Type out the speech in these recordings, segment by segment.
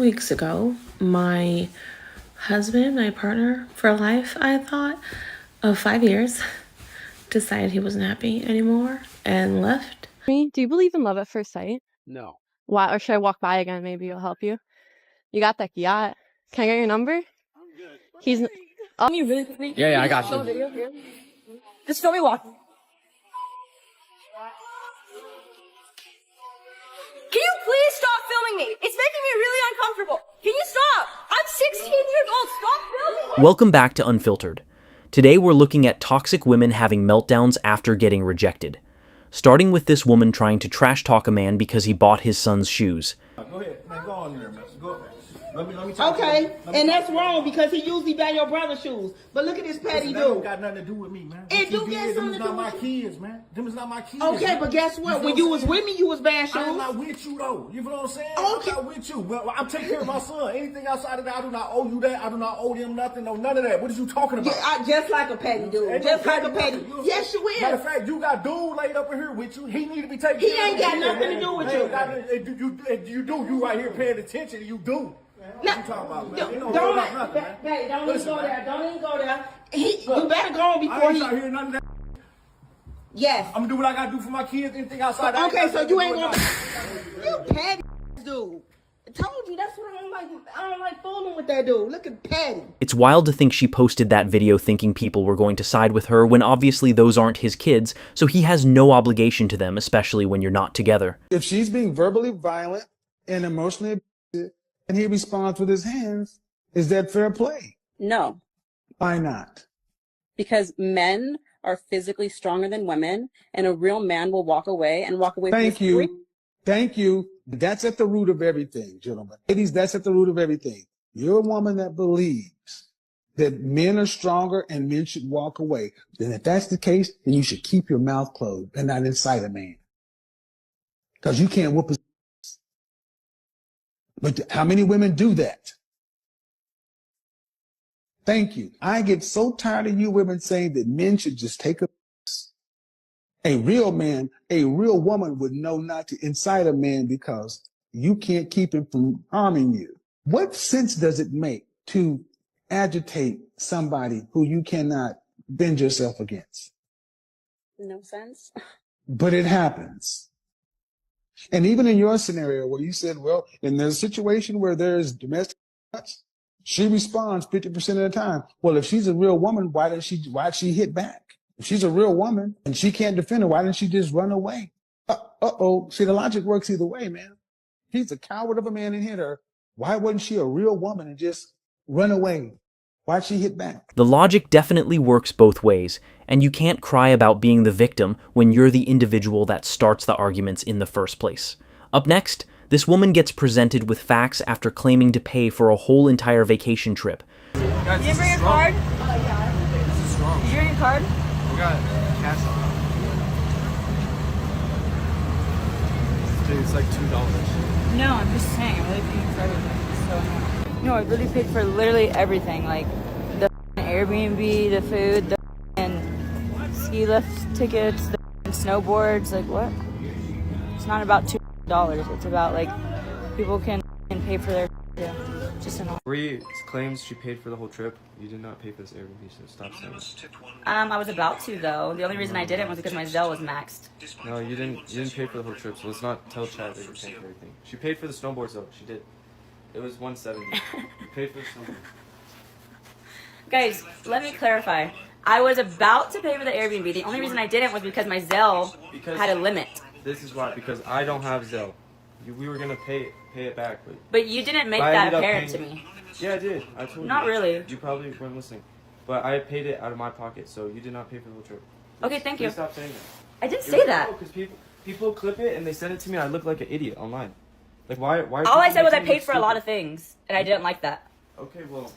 weeks ago, my husband, my partner for life, I thought, of 5 years, decided he wasn't happy anymore and left. Do you believe in love at first sight? No. Why? Or should I walk by again? Maybe it'll help you. You got that yacht. Can I get your number? I'm good. He's. You really quickly? Yeah, I got you. Video here. Just show me walking. Can you please stop filming me? It's making me really uncomfortable. Can you stop? I'm 16 years old. Stop filming me. Welcome back to Unfiltered. Today we're looking at toxic women having meltdowns after getting rejected. Starting with this woman trying to trash talk a man because he bought his son's shoes. Go ahead, man. Go on there, man. Go. Let me Okay, and that's wrong because he usually buy your brother's shoes. But look at this petty That don't dude. got nothing to do with me, man. It do get something to do Them is not my with kids, man. Them is not my kids. Okay, man. but guess what? You When feel you what was I'm with me, you was buying shoes. I'm not with you though. You feel what I'm saying? Okay. I'm not with you. Well, I'm taking care of my son. Anything outside of that, I do not owe you that. I do not owe them nothing. No, none of that. What is you talking about? Just like a petty dude. Ain't Just no like a petty. nothing. Yes, you Matter of is. fact, you got dude laid up in here with you. He need to be taken He care of. ain't got nothing to do with you. You do. You right here paying attention. You do. What you talking about, man? Don't Don't nothing, man. hey, don't even Listen, go man. there. Don't even go there. You better go on I before ain't he. out here none of that. Yes. I'm gonna do what I gotta do for my kids. Anything outside. that, Okay, so you ain't gonna. nothing. You petty dude. I told you that's what I don't like. I don't like fooling with that dude. Look at petty. It's wild to think she posted that video thinking people were going to side with her when obviously those aren't his kids, so he has no obligation to them, especially when you're not together. If she's being verbally violent and emotionally abusive and he responds with his hands, is that fair play? No, Why not? because men are physically stronger than women, and a real man will walk away and walk away Thank from his you. Thank you. That's at the root of everything, gentlemen. Ladies, that's at the root of everything. You're a woman that believes that men are stronger and men should walk away. Then if that's the case, then you should keep your mouth closed and not incite a man. Because you can't whoop his ass. But how many women do that? Thank you. I get so tired of you women saying that men should just take a real man, a real woman would know not to incite a man because you can't keep him from harming you. What sense does it make to agitate somebody who you cannot bend yourself against? no sense. But it happens. And even in your scenario where you said, well, in there's a situation where there's domestic violence, she responds 50% of the time. Well, if she's a real woman, why'd she hit back? If she's a real woman and she can't defend her, why didn't she just run away? Uh-oh. See, the logic works either way, man. He's a coward of a man and hit her. Why wasn't she a real woman and just run away? Why'd she hit back? The logic definitely works both ways, and you can't cry about being the victim when you're the individual that starts the arguments in the first place. Up next, this woman gets presented with facts after claiming to pay for a whole entire vacation trip. You didn't bring your card? Did you bring your card? We got cash on. Dude, it's like $2. No, I'm just saying. I really paid for everything. So annoying. No, I really paid for literally everything. Like the Airbnb, the food, the ski lift tickets, the snowboards. Like what? It's not about $2. It's about like people can pay for their too. Just annoying. Bree claims she paid for the whole trip. You did not pay for this Airbnb, so stop saying that. I was about to though. The only reason I didn't was because my Zelle was maxed. No, you didn't pay for the whole trip, so let's not tell Chad that you're paying for everything. She paid for the snowboards though, she did. It was $170. You paid for the snowboards. Guys, let me clarify. I was about to pay for the Airbnb. The only reason I didn't was because my Zelle had a limit. This is why, because I don't have Zelle. We were gonna pay it back, But you didn't make But I that ended up apparent to paying- me. yeah, I did. I told you. Not really. You probably weren't listening, but I paid it out of my pocket, so you did not pay for the whole trip. Okay, thank you. Please stop saying that. I didn't say that. Because people clip it and they send it to me. And I look like an idiot online. Like why? All I said was I paid for a lot of things, and I didn't like that. Okay, well.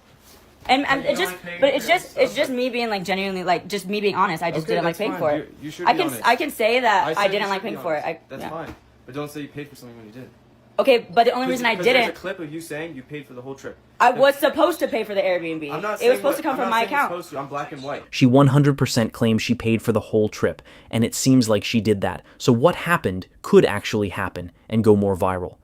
And You it don't just, like paying but for it's just yourself? me being like genuinely like just me being honest. I just Okay, didn't like that's paying fine. for it. You should I be can honest. I can say that said I you didn't should like be paying for it. honest. I, That's yeah. fine. But don't say you paid for something when you did. Okay, but the only reason I Because there's didn't, a clip of you saying you paid for the whole trip. I was supposed to pay for the Airbnb. I'm not It saying was supposed to come I'm from not my saying you're account. supposed to. I'm black and white. She 100% claims she paid for the whole trip, and it seems like she did that. So what happened could actually happen and go more viral.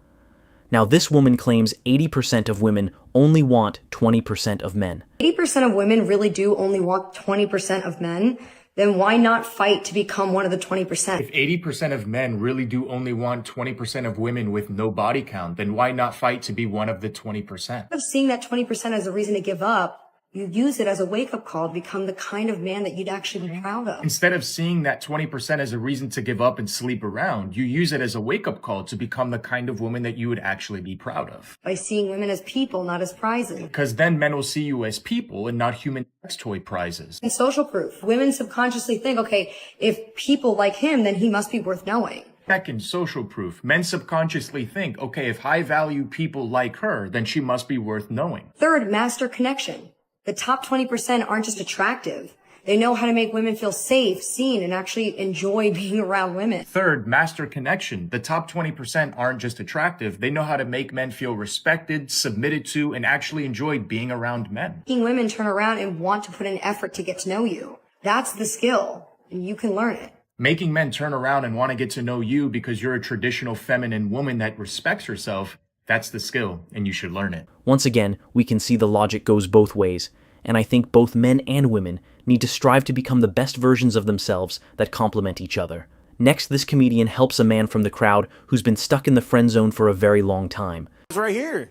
Now, this woman claims 80% of women only want 20% of men. 80% of women really do only want 20% of men. Then why not fight to become one of the 20%? If 80% of men really do only want 20% of women with no body count, then why not fight to be one of the 20%? Instead of seeing that 20% as a reason to give up, you use it as a wake-up call to become the kind of man that you'd actually be proud of. Instead of seeing that 20% as a reason to give up and sleep around, you use it as a wake-up call to become the kind of woman that you would actually be proud of. By seeing women as people, not as prizes. Because then men will see you as people and not human sex toy prizes. And social proof. Women subconsciously think, okay, if people like him, then he must be worth knowing. Second, social proof. Men subconsciously think, okay, if high-value people like her, then she must be worth knowing. Third, master connection. The top 20% aren't just attractive. They know how to make women feel safe, seen, and actually enjoy being around women. Third, master connection. The top 20% aren't just attractive. They know how to make men feel respected, submitted to, and actually enjoy being around men. Making women turn around and want to put in effort to get to know you. That's the skill, and you can learn it. Making men turn around and want to get to know you because you're a traditional feminine woman that respects herself, that's the skill, and you should learn it. Once again, we can see the logic goes both ways, and I think both men and women need to strive to become the best versions of themselves that complement each other. Next, this comedian helps a man from the crowd who's been stuck in the friend zone for a very long time. It's right here.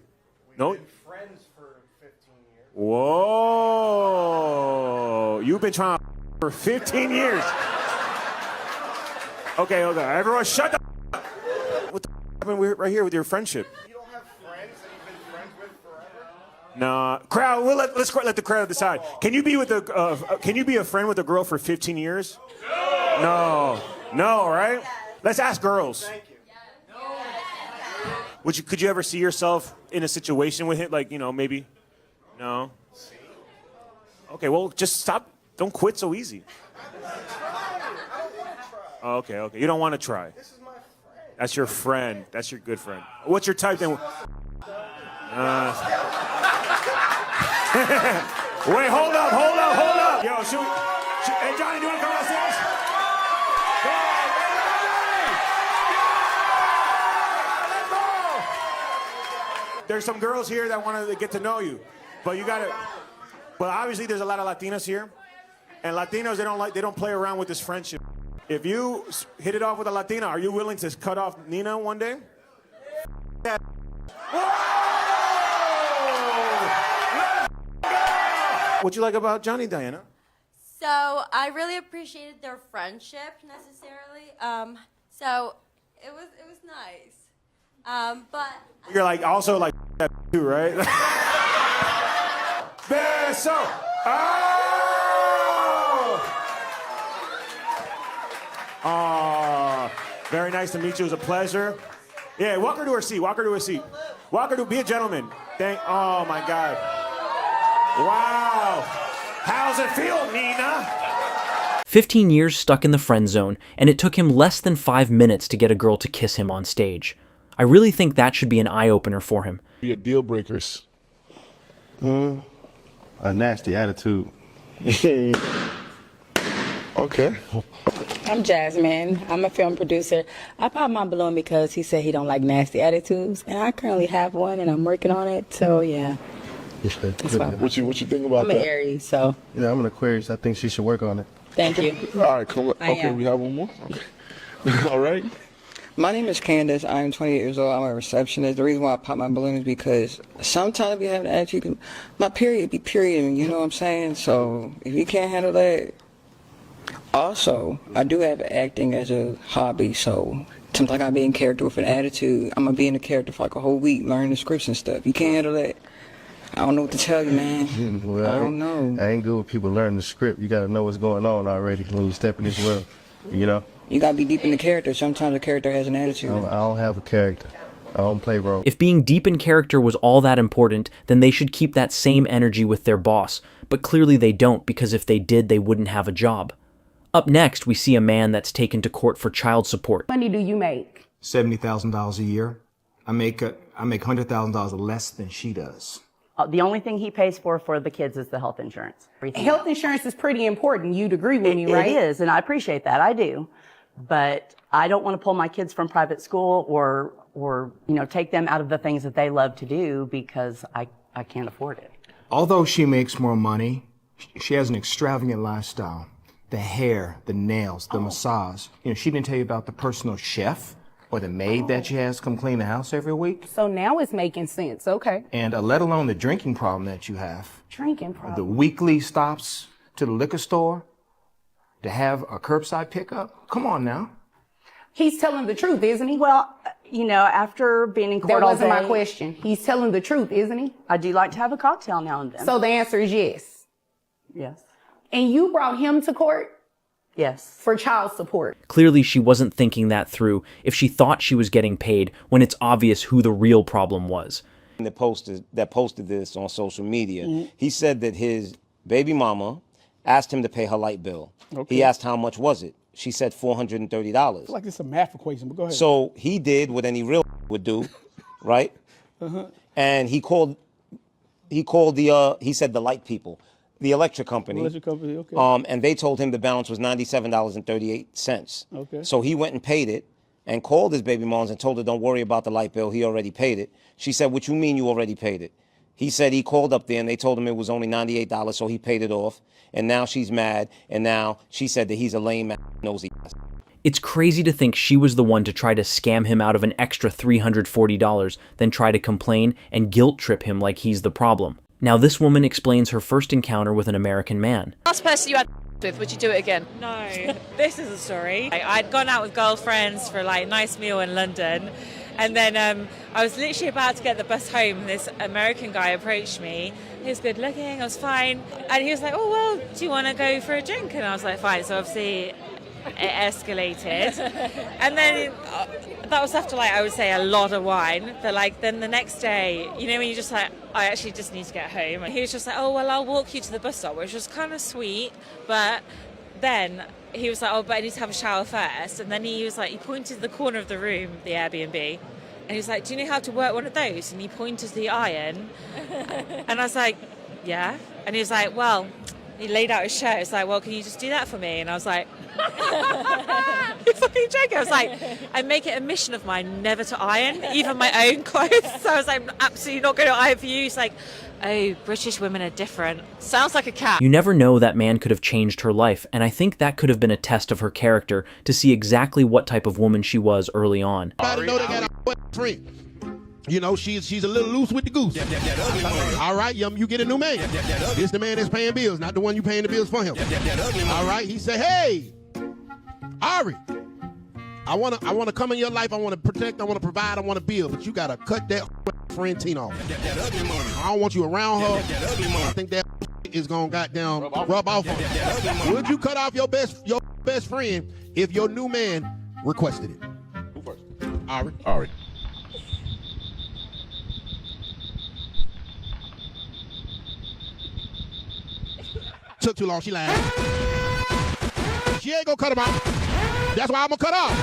No. Friends for 15 years. Whoa. You've been trying for 15 years. Okay. Everyone shut the up. What the happened right here with your friendship? You don't have friends that you've been friends with forever? Nah. Crowd, let's let the crowd decide. Can you be a friend with a girl for 15 years? No. No, right? Let's ask girls. Thank you. Could you ever see yourself in a situation with it? Like, maybe? No? Okay, well, just stop. Don't quit so easy. Oh, okay. You don't want to try. This is my friend. That's your friend. That's your good friend. What's your type then? Wait, hold up. Yo, hey, Johnny, do you want to come downstairs? There's some girls here that want to get to know you, but you got to. Well, obviously, there's a lot of Latinas here, and Latinos they don't play around with this friendship. If you hit it off with a Latina, are you willing to cut off Nina one day? What you like about Johnny, Diana? So I really appreciated their friendship necessarily. So it was nice. But you're like also like that too, right? Beso. Oh, very nice to meet you. It was a pleasure. Yeah, walk her to her seat. Be a gentleman. Oh my God. Wow. How's it feel, Nina? 15 years stuck in the friend zone, and it took him less than 5 minutes to get a girl to kiss him on stage. I really think that should be an eye-opener for him. Be a deal breakers. A nasty attitude. Okay. I'm Jasmine. I'm a film producer. I popped my balloon because he said he don't like nasty attitudes, and I currently have one, and I'm working on it. So yeah. What you think about that? I'm an Aries, so. Yeah, I'm an Aquarius. I think she should work on it. Thank you. All right, cool. Okay, we have one more. Okay. All right. My name is Candace. I'm 28 years old. I'm a receptionist. The reason why I pop my balloon is because sometimes you have an attitude. My period be period, you know what I'm saying? So if you can't handle that. Also, I do have acting as a hobby, so sometimes I gotta be in character with an attitude. I'm gonna be in the character for like a whole week, learning the scripts and stuff. You can't handle that. I don't know what to tell you, man. Well, I don't know. I ain't good with people learning the script. You gotta know what's going on already when you step in this world, you know? You gotta be deep in the character. Sometimes the character has an attitude. I don't have a character. I don't play role. If being deep in character was all that important, then they should keep that same energy with their boss. But clearly they don't, because if they did, they wouldn't have a job. Up next, we see a man that's taken to court for child support. What money do you make? $70,000 a year. I make $100,000 less than she does. The only thing he pays for the kids is the health insurance. Health insurance is pretty important. You'd agree with me, right? It is, and I appreciate that. I do. But I don't want to pull my kids from private school or or, take them out of the things that they love to do because I can't afford it. Although she makes more money, she has an extravagant lifestyle. The hair, the nails, the massage. She didn't tell you about the personal chef or the maid that she has come clean the house every week. So now it's making sense. Okay. And let alone the drinking problem that you have. Drinking problem. The weekly stops to the liquor store to have a curbside pickup. Come on now. He's telling the truth, isn't he? Well, after being in court That all wasn't my day, question. He's telling the truth, isn't he? I do like to have a cocktail now and then. So the answer is yes. Yes. And you brought him to court? Yes. For child support. Clearly, she wasn't thinking that through if she thought she was getting paid when it's obvious who the real problem was. That posted this on social media, he said that his baby mama asked him to pay her light bill. Okay. He asked how much was it. She said $430. I feel like it's a math equation, but go ahead. So he did what any real would do, right? And he said the light people, the electric company. Okay. And they told him the balance was $97.38. Okay. So he went and paid it and called his baby moms and told her, don't worry about the light bill. He already paid it. She said, what you mean you already paid it? He said he called up there and they told him it was only $98, so he paid it off. And now she's mad. And now she said that he's a lame, nosy ass. It's crazy to think she was the one to try to scam him out of an extra $340, then try to complain and guilt trip him like he's the problem. Now this woman explains her first encounter with an American man. Last person you had with, would you do it again? No, this is a story. I'd gone out with girlfriends for a nice meal in London, and then I was literally about to get the bus home. This American guy approached me. He was good looking, I was fine, and he was like, oh well, do you want to go for a drink? And I was like, fine. So obviously it escalated, and then that was after I would say a lot of wine. But then the next day, when you just I actually just need to get home, and he was just like, oh well, I'll walk you to the bus stop, which was kind of sweet. But then he was like, oh, but I need to have a shower first. And then he was like, he pointed to the corner of the room, the Airbnb, and he was like, do you know how to work one of those? And he pointed to the iron, and I was like, yeah. And he was like, well, he laid out his shirt. It's like, well, can you just do that for me? And I was like, you're fucking joking. I was like, I make it a mission of mine never to iron, even my own clothes. So I was like, I'm absolutely not going to iron for you. It's like, oh, British women are different. Sounds like a cat. You never know, that man could have changed her life, and I think that could have been a test of her character to see exactly what type of woman she was early on. Everybody know they got a friend. She's a little loose with the goose. All right, you get a new man. This the man that's paying bills, not the one you paying the bills for him. All right, he said, hey, Ari, I wanna come in your life. I wanna protect. I wanna provide. I wanna build. But you gotta cut that friend Tina off. I don't want you around her. I think that is gonna goddamn rub off on you. Would you cut off your best friend if your new man requested it? Who first? Ari. Took too long, she lied. She ain't gonna cut him off. That's why I'm gonna cut off.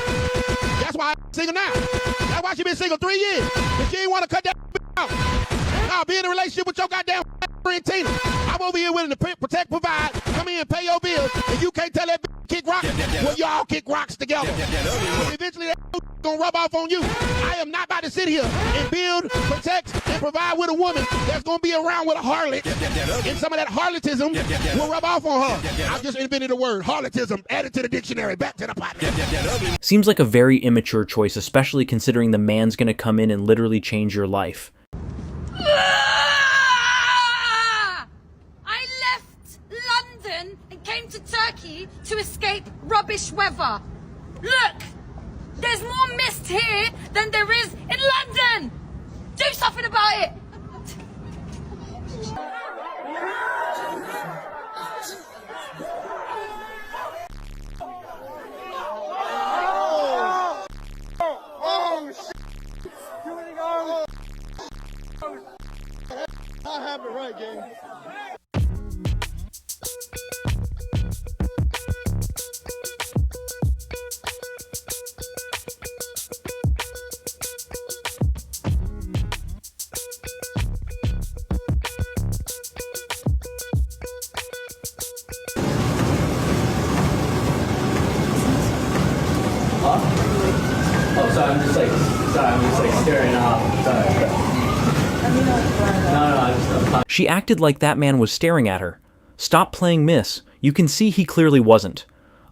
That's why I'm single now. That's why she been single 3 years. But she ain't wanna cut that off. Now be in a relationship with your goddamn friend Tina. I'm over here willing to protect, provide, come in and pay your bills, and you can't tell that kick rocks. Well, y'all kick rocks together. But eventually that gonna rub off on you. I am not about to sit here and build, protect, and provide with a woman that's gonna be around with a harlot, and some of that harlotism will rub off on her. I just invented a word, harlotism. Add it to the dictionary. Back to the pot. Seems like a very immature choice, especially considering the man's gonna come in and literally change your life. I left London and came to Turkey to escape rubbish weather. Look, there's more mist here than there is in London. Do something about it. I have it right, gang. Oh, sorry, I'm just She acted like that man was staring at her. Stop playing Miss. You can see he clearly wasn't.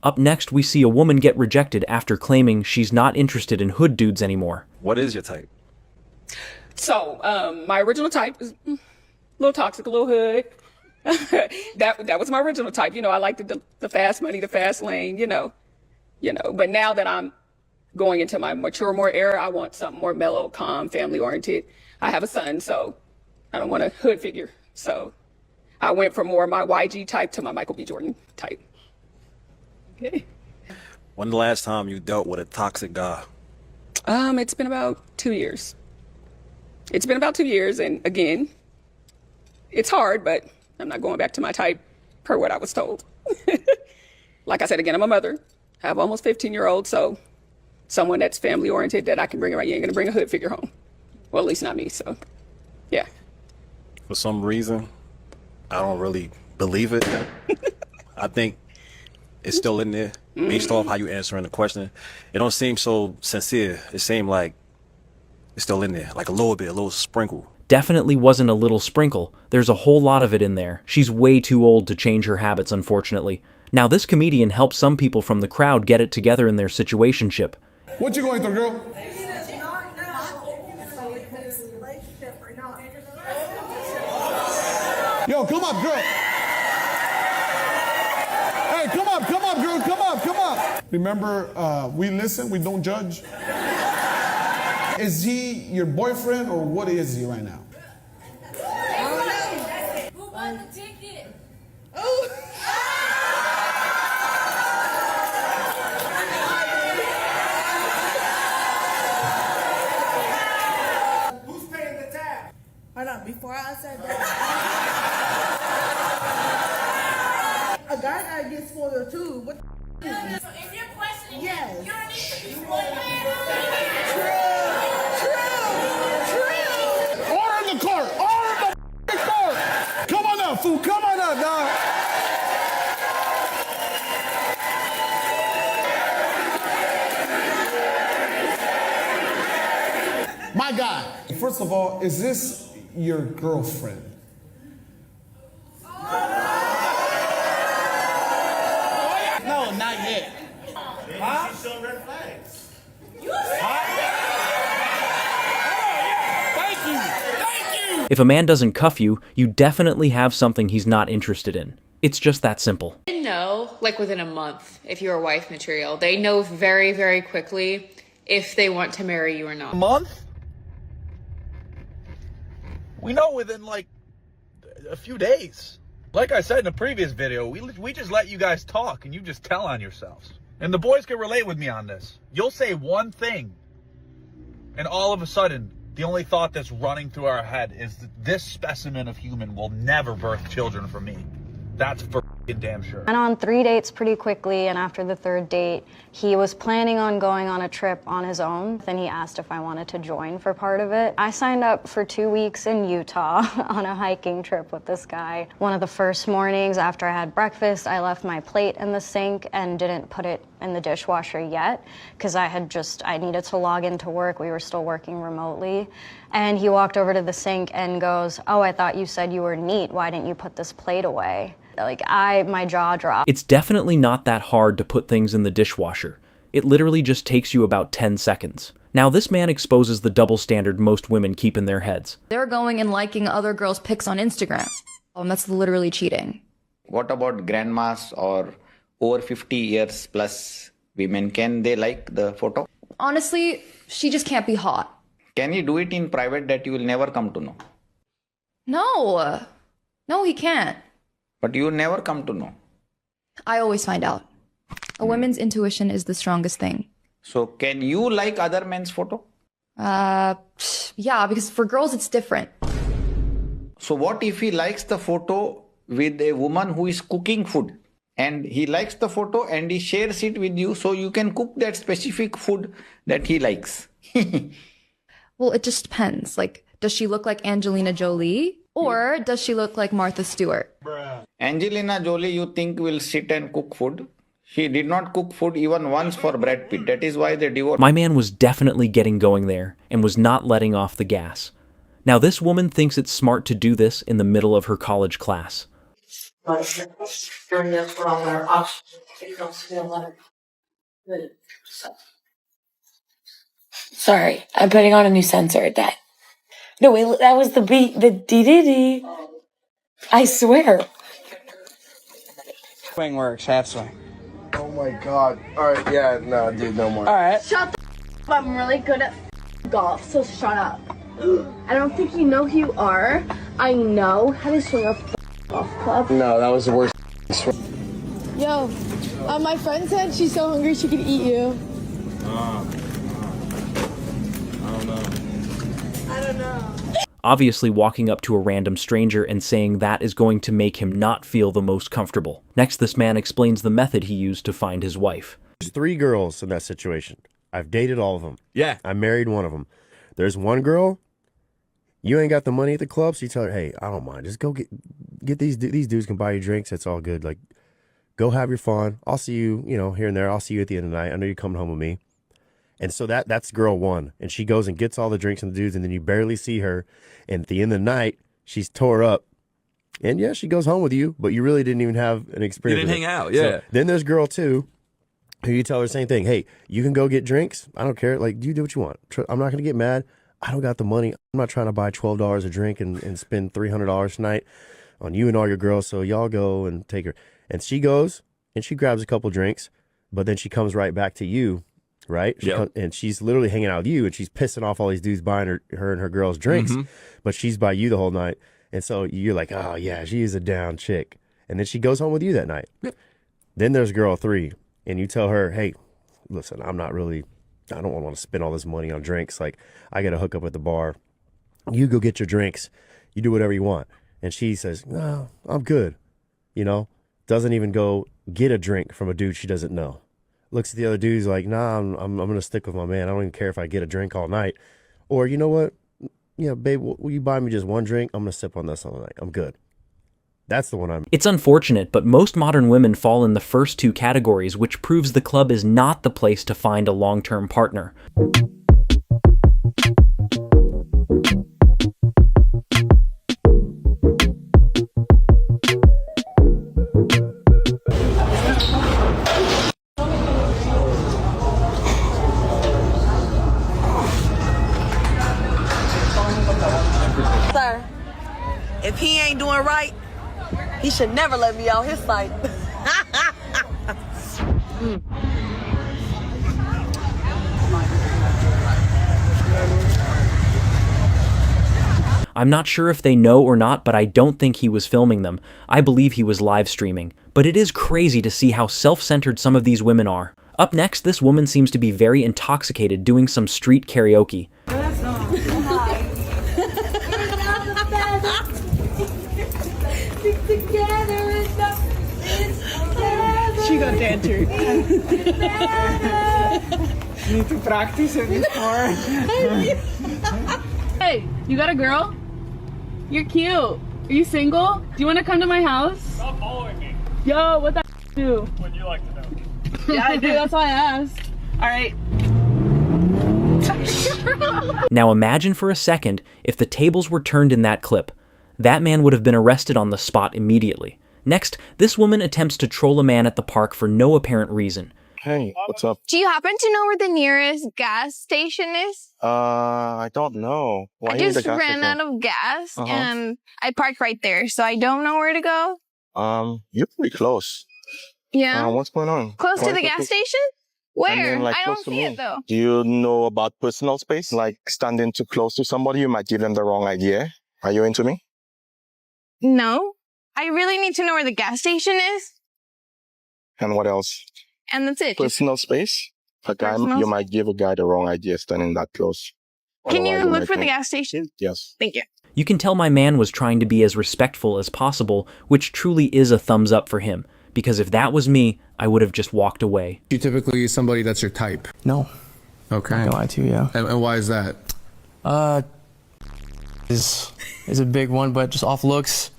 Up next, we see a woman get rejected after claiming she's not interested in hood dudes anymore. What is your type? So, my original type is a little toxic, a little hood. that was my original type. You know, I like the fast money, the fast lane, you know. But now that I'm going into my more era, I want something more mellow, calm, family oriented. I have a son, so I don't want a hood figure. So I went from more my YG type to my Michael B. Jordan type. Okay. When the last time you dealt with a toxic guy? It's been about 2 years. It's been about 2 years, and again, it's hard, but I'm not going back to my type per what I was told. Like I said, again, I'm a mother. I have almost 15-year-old, so someone that's family oriented that I can bring around. You ain't gonna bring a hood figure home. Well, at least not me, so yeah. For some reason, I don't really believe it. I think it's still in there based off how you answering the question. It don't seem so sincere. It seemed like it's still in there, like a little sprinkle. Definitely wasn't a little sprinkle. There's a whole lot of it in there. She's way too old to change her habits, unfortunately. Now, this comedian helped some people from the crowd get it together in their situationship. What you going through, girl? Yo, come up, girl. Hey, come up, girl. Come up. Remember, we listen, we don't judge. Is he your boyfriend or what is he right now? Who won the ticket? Who's paying the tab? Hold on, before I said that. A guy gotta get spoiled too. What the So if you're questioning yes. him, you don't need to be spoiled. Order the cart! Order the cart! Come on up, fool! Come on up, dog! My God, first of all, is this your girlfriend? No, not yet. Huh? She's showing red flags. Thank you. If a man doesn't cuff you, you definitely have something he's not interested in. It's just that simple. They know, like within a month, if you're wife material. They know very, very quickly if they want to marry you or not. A month? We know within like a few days. Like I said in the previous video, we just let you guys talk and you just tell on yourselves. And the boys can relate with me on this. You'll say one thing and all of a sudden the only thought that's running through our head is that this specimen of human will never birth children for me. That's for damn sure. Went on 3 dates pretty quickly, and after the third date, he was planning on going on a trip on his own. Then he asked if I wanted to join for part of it. I signed up for 2 weeks in Utah on a hiking trip with this guy. One of the first mornings after I had breakfast, I left my plate in the sink and didn't put it in the dishwasher yet because I needed to log into work. We were still working remotely. And he walked over to the sink and goes, "Oh, I thought you said you were neat. Why didn't you put this plate away?" My jaw dropped. It's definitely not that hard to put things in the dishwasher. It literally just takes you about 10 seconds. Now, this man exposes the double standard most women keep in their heads. They're going and liking other girls' pics on Instagram. That's literally cheating. What about grandmas or over 50 years plus women? Can they like the photo? Honestly, she just can't be hot. Can you do it in private that you will never come to know? No, he can't. But you will never come to know. I always find out. A woman's intuition is the strongest thing. So can you like other men's photo? Yeah, because for girls it's different. So what if he likes the photo with a woman who is cooking food? And he likes the photo and he shares it with you so you can cook that specific food that he likes. Well, it just depends. Like, does she look like Angelina Jolie? Or does she look like Martha Stewart? Angelina Jolie, you think will sit and cook food? She did not cook food even once for Brad Pitt. That is why they divorced. My man was definitely getting going there and was not letting off the gas. Now, this woman thinks it's smart to do this in the middle of her college class. Sorry, I'm putting on a new sensor. No, wait, that was the beat, the dee. I swear. Swing works, half swing. Oh my god. Alright, yeah, no, dude, no more. Alright. Shut the f up. I'm really good at golf, so shut up. I don't think you know who you are. I know how to swing a golf club. No, that was the worst swing. Yo, my friend said she's so hungry she could eat you. I don't know. Obviously walking up to a random stranger and saying that is going to make him not feel the most comfortable. Next, this man explains the method he used to find his wife. There's 3 girls in that situation. I've dated all of them. Yeah. I married one of them. There's one girl, you ain't got the money at the club, so you tell her, hey, I don't mind. Just go get these dudes can buy you drinks. It's all good. Like, go have your fun. I'll see you, here and there. I'll see you at the end of the night. I know you're coming home with me. And so that's girl 1. And she goes and gets all the drinks and the dudes, and then you barely see her. And at the end of the night, she's tore up. And yeah, she goes home with you, but you really didn't even have an experience. You didn't hang out, yeah. So then there's girl 2, who you tell her the same thing. Hey, you can go get drinks. I don't care. Like, you do what you want. I'm not going to get mad. I don't got the money. I'm not trying to buy $12 a drink and spend $300 tonight on you and all your girls. So y'all go and take her. And she goes and she grabs a couple drinks, but then she comes right back to you. Right? And she's literally hanging out with you, and she's pissing off all these dudes buying her and her girls drinks, but she's by you the whole night. And so you're like, oh yeah, she is a down chick. And then she goes home with you that night. Then there's girl 3, and you tell her, hey, listen, I don't want to spend all this money on drinks. Like, I got to hook up at the bar. You go get your drinks. You do whatever you want. And she says, no, I'm good. Doesn't even go get a drink from a dude she doesn't know. Looks at the other dudes like, nah, I'm going to stick with my man. I don't even care if I get a drink all night. Or, you know what? Yeah, babe, will you buy me just one drink? I'm going to sip on this all night. I'm good. That's the one I'm... It's unfortunate, but most modern women fall in the first 2 categories, which proves the club is not the place to find a long-term partner. Sir, if he ain't doing right, he should never let me out his sight. I'm not sure if they know or not, but I don't think he was filming them. I believe he was live streaming. But it is crazy to see how self-centered some of these women are. Up next, this woman seems to be very intoxicated doing some street karaoke. She got dancer. Need to practice it before. Hey, you got a girl? You're cute. Are you single? Do you want to come to my house? Stop following me. Yo, what the do? Would you like to know? Yeah, I do. That's why I asked. All right. Now imagine for a second if the tables were turned in that clip. That man would have been arrested on the spot immediately. Next, this woman attempts to troll a man at the park for no apparent reason. Hey, what's up? Do you happen to know where the nearest gas station is? I don't know. Why I you need just the gas ran station? out of gas and I parked right there, so I don't know where to go. You're pretty close. Yeah. What's going on? Close to Why the so gas close? station? I Where? mean, like, I close don't to see me. it though. Do you know about personal space? Like standing too close to somebody, you might give them the wrong idea. Are you into me? No. I really need to know where the gas station is, And what else? and that's it. Personal space? A guy, Personal you space? might give a guy the wrong idea standing that close. Can you Otherwise, look might for the think- gas station? Yes. Thank you. You can tell my man was trying to be as respectful as possible, which truly is a thumbs up for him. Because if that was me, I would have just walked away. You typically somebody that's your type? No. Okay. I lie to you, yeah. And why is that? Is a big one, but just off looks.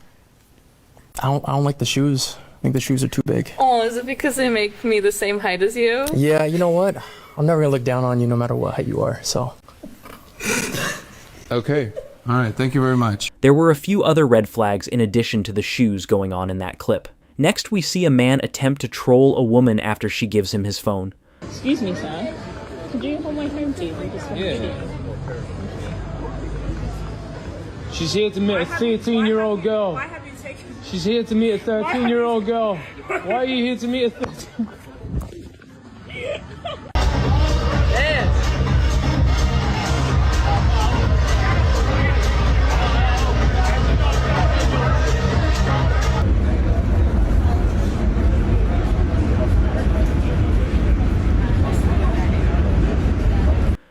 I don't like the shoes. think the shoes are too big. Oh, is it because they make me the same height as you? Yeah, you know what? I'm never gonna look down on you no matter what height you are, so. Okay. All right. Thank you very much. There were a few other red flags in addition to the shoes going on in that clip. Next, we see a man attempt to troll a woman after she gives him his phone. Excuse me, sir. Could you hold my phone, please? She's here to meet a 13-year-old girl. She's here to meet a 13-year-old girl. Why are you here to meet a 13?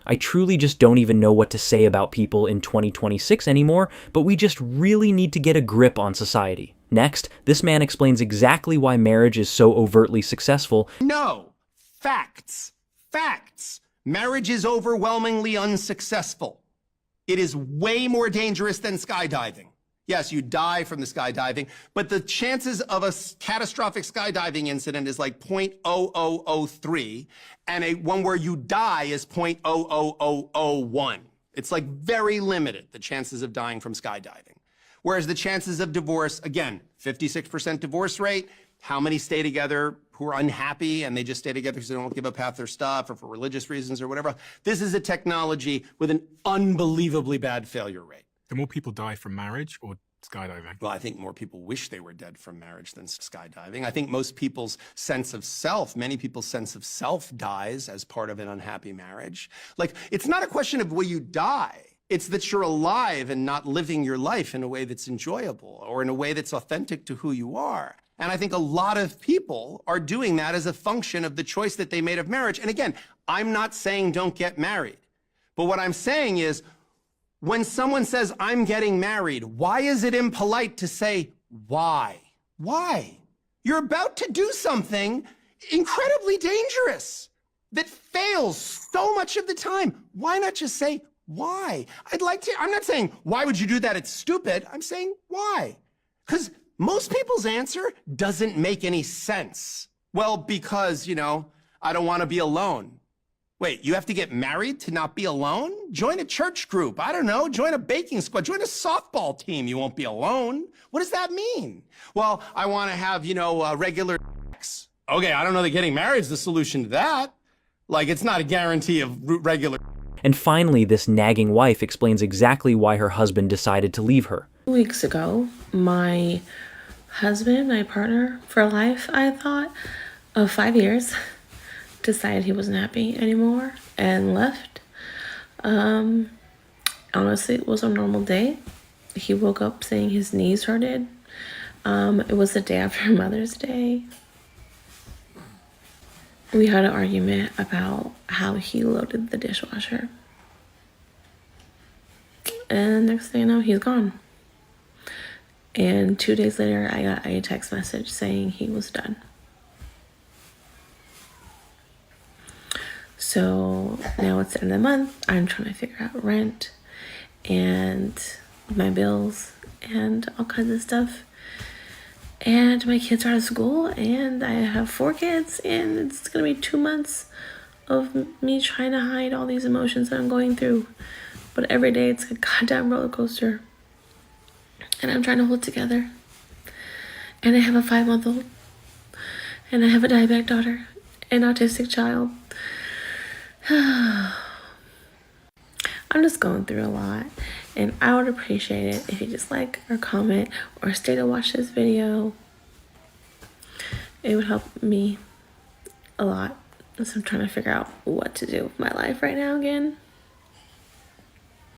I truly just don't even know what to say about people in 2026 anymore, but we just really need to get a grip on society. Next, this man explains exactly why marriage is so overtly successful. No. Facts. Facts. Marriage is overwhelmingly unsuccessful. It is way more dangerous than skydiving. Yes, you die from the skydiving, but the chances of a catastrophic skydiving incident is like 0.0003, and one where you die is 0.00001. It's like very limited, the chances of dying from skydiving. Whereas the chances of divorce, again, 56% divorce rate. How many stay together who are unhappy and they just stay together because they don't give up half their stuff or for religious reasons or whatever? This is a technology with an unbelievably bad failure rate. Do more people die from marriage or skydiving? Well, I think more people wish they were dead from marriage than skydiving. I think most people's sense of self, many people's sense of self dies as part of an unhappy marriage. Like, it's not a question of will you die. It's that you're alive and not living your life in a way that's enjoyable or in a way that's authentic to who you are. And I think a lot of people are doing that as a function of the choice that they made of marriage. And again, I'm not saying don't get married. But what I'm saying is, when someone says, I'm getting married, why is it impolite to say, why? Why? You're about to do something incredibly dangerous that fails so much of the time. Why not just say, why? I'm not saying, why would you do that? It's stupid. I'm saying, why? Because most people's answer doesn't make any sense. Well, because, I don't want to be alone. Wait, you have to get married to not be alone? Join a church group. I don't know. Join a baking squad. Join a softball team. You won't be alone. What does that mean? Well, I want to have, regular sex. Okay, I don't know that getting married is the solution to that. Like, it's not a guarantee of regular. And finally, this nagging wife explains exactly why her husband decided to leave her. 2 weeks ago, my husband, my partner for life, I thought, of 5 years, decided he wasn't happy anymore and left. Honestly, it was a normal day. He woke up saying his knees hurted. It was the day after Mother's Day. We had an argument about how he loaded the dishwasher. And next thing I know, he's gone. And 2 days later, I got a text message saying he was done. So now it's the end of the month. I'm trying to figure out rent and my bills and all kinds of stuff. And my kids are out of school and I have 4 kids and it's going to be 2 months of me trying to hide all these emotions that I'm going through. But every day it's a goddamn roller coaster. And I'm trying to hold together. And I have a 5-month-old. And I have a diabetic daughter. An autistic child. I'm just going through a lot, and I would appreciate it if you just like or comment or stay to watch this video. It would help me a lot as I'm trying to figure out what to do with my life right now again.